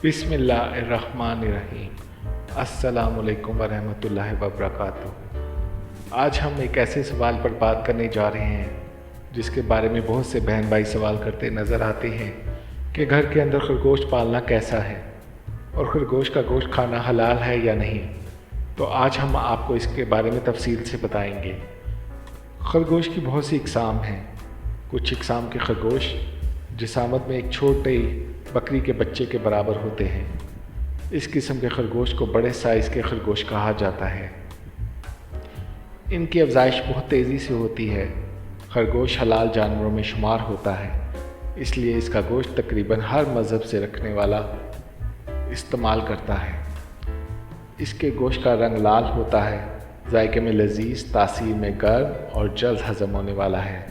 बिस्मिल्लाहिर्रहमानिर्रहीम। अस्सलामुअलैकुम वरहमतुल्लाहि वबरकातुहू। आज हम एक ऐसे सवाल पर बात करने जा रहे हैं जिसके बारे में बहुत से बहन भाई सवाल करते नज़र आते हैं कि घर के अंदर खरगोश पालना कैसा है और खरगोश का गोश्त खाना हलाल है या नहीं। तो आज हम आपको इसके बारे में तफसील से बताएंगे। खरगोश की बहुत सी इकसाम हैं। कुछ इकसाम के खरगोश जिसामत में एक छोटे बकरी के बच्चे के बराबर होते हैं। इस किस्म के खरगोश को बड़े साइज़ के खरगोश कहा जाता है। इनकी अफजाइश बहुत तेज़ी से होती है। खरगोश हलाल जानवरों में शुमार होता है, इसलिए इसका गोश्त तकरीबन हर मज़हब से रखने वाला इस्तेमाल करता है। इसके गोश्त का रंग लाल होता है, जायके में लजीज, तासीर में गर्म और जल्द हज़म होने वाला है।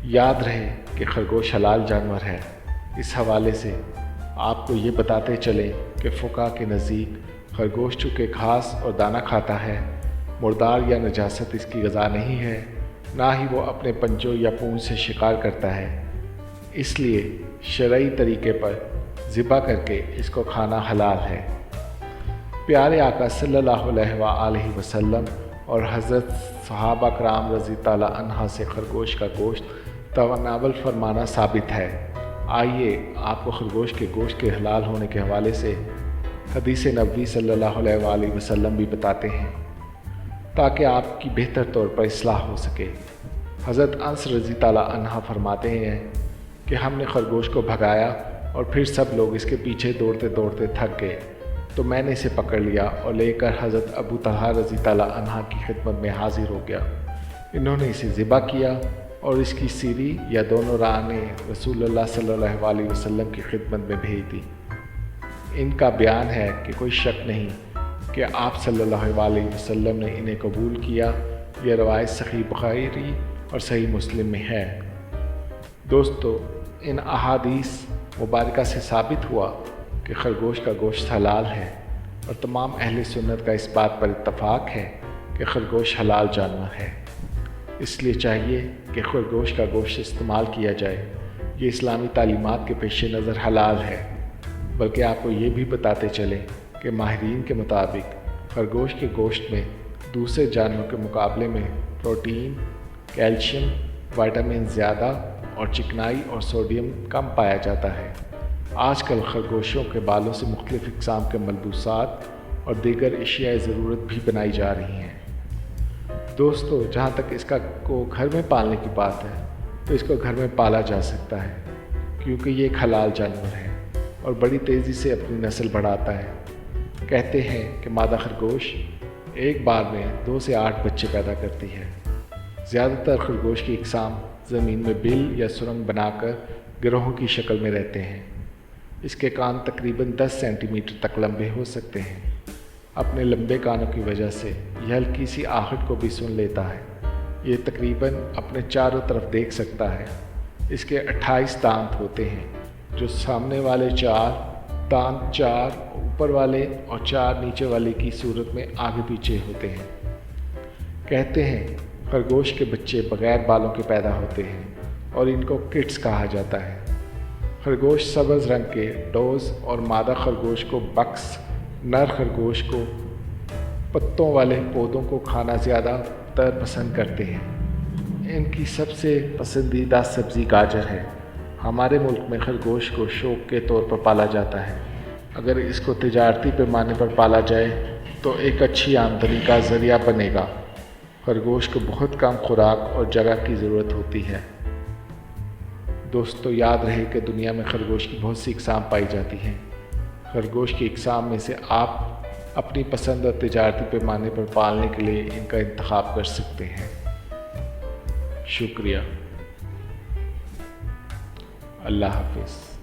याद रहे कि खरगोश हलाल जानवर है। इस हवाले से आपको ये बताते चलें कि फ़ुक़हा के नज़दीक खरगोश चूँकि घास और दाना खाता है, मुर्दार या नजासत इसकी ग़िज़ा नहीं है, ना ही वो अपने पंजों या पूंछ से शिकार करता है, इसलिए शरई तरीके पर ज़िबा करके इसको खाना हलाल है। प्यारे आका सल्लल्लाहु अलैहि वसल्लम और हज़रत सहाबा कराम रज़ी ताला अन्हा से खरगोश का गोश्त तनावल फरमाना साबित है। आइए आपको खरगोश के गोश्त के हलाल होने के हवाले से हदीस नबवी सल्लल्लाहु अलैहि वसल्लम भी बताते हैं, ताकि आपकी बेहतर तौर पर इस्लाह हो सके। हज़रत अनस रज़ी ताला अन्हा फरमाते हैं कि हमने खरगोश को भगाया और फिर सब लोग इसके पीछे दौड़ते दौड़ते थक गए, तो मैंने इसे पकड़ लिया और लेकर हज़रत अबू तलहा रज़ी ताला अन्हा की खिदमत में हाजिर हो गया। इन्होंने इसे ज़िबा किया और इसकी सीरी या दोनों रानें रसूलुल्लाह सल्लल्लाहु अलैहि वसल्लम की खिदमत में भेज दी। इनका बयान है कि कोई शक नहीं कि आप सल्लल्लाहु अलैहि वसल्लम ने इन्हें कबूल किया। यह रवायत सही बुखारी और सही मुस्लिम में है। दोस्तों, इन अहादीस मुबारका से साबित हुआ कि खरगोश का गोश्त हलाल है और तमाम अहले सुन्नत का इस बात पर इत्तफाक है कि खरगोश हलाल जानवर है। इसलिए चाहिए कि खरगोश का गोश्त इस्तेमाल किया जाए। ये इस्लामी तालीमात के पेश नज़र हलाल है। बल्कि आपको ये भी बताते चलें कि माहिरीन के मुताबिक खरगोश के गोश्त में दूसरे जानवरों के मुकाबले में प्रोटीन, कैल्शियम, विटामिन ज़्यादा और चिकनाई और सोडियम कम पाया जाता है। आजकल खरगोशों के बालों से मुख्तलिफ़ इक़साम के मलबूसात और दीगर अशियाए ज़रूरत भी बनाई जा रही हैं। दोस्तों, जहाँ तक इसका को घर में पालने की बात है, तो इसको घर में पाला जा सकता है, क्योंकि ये एक हलाल जानवर है और बड़ी तेज़ी से अपनी नस्ल बढ़ाता है। कहते हैं कि मादा खरगोश एक बार में 2 से 8 बच्चे पैदा करती है। ज़्यादातर खरगोश की इक़साम ज़मीन में बिल या सुरंग बनाकर गिरोहों की शक्ल में रहते हैं। इसके कान तकरीबन 10 सेंटीमीटर तक लंबे हो सकते हैं। अपने लंबे कानों की वजह से यह हल्की सी आहट को भी सुन लेता है। ये तकरीबन अपने चारों तरफ देख सकता है। इसके 28 दांत होते हैं, जो सामने वाले 4 दांत 4 ऊपर वाले और 4 नीचे वाले की सूरत में आगे पीछे होते हैं। कहते हैं खरगोश के बच्चे बग़ैर बालों के पैदा होते हैं और इनको किड्स कहा जाता है। खरगोश सब्ज़ रंग के डोज़ और मादा खरगोश को बक्स, नर खरगोश को पत्तों वाले पौधों को खाना ज़्यादातर पसंद करते हैं। इनकी सबसे पसंदीदा सब्ज़ी गाजर है। हमारे मुल्क में खरगोश को शौक के तौर पर पाला जाता है। अगर इसको तिजारती पैमाने पर पाला जाए तो एक अच्छी आमदनी का ज़रिया बनेगा। खरगोश को बहुत कम खुराक और जगह की ज़रूरत होती है। दोस्तों, याद रहे कि दुनिया में खरगोश की बहुत सी इक़साम पाई जाती हैं। खरगोश की इक़साम में से आप अपनी पसंद और तिजारती पैमाने पर पालने के लिए इनका इंतखाब कर सकते हैं। शुक्रिया। अल्लाह हाफ़िज़।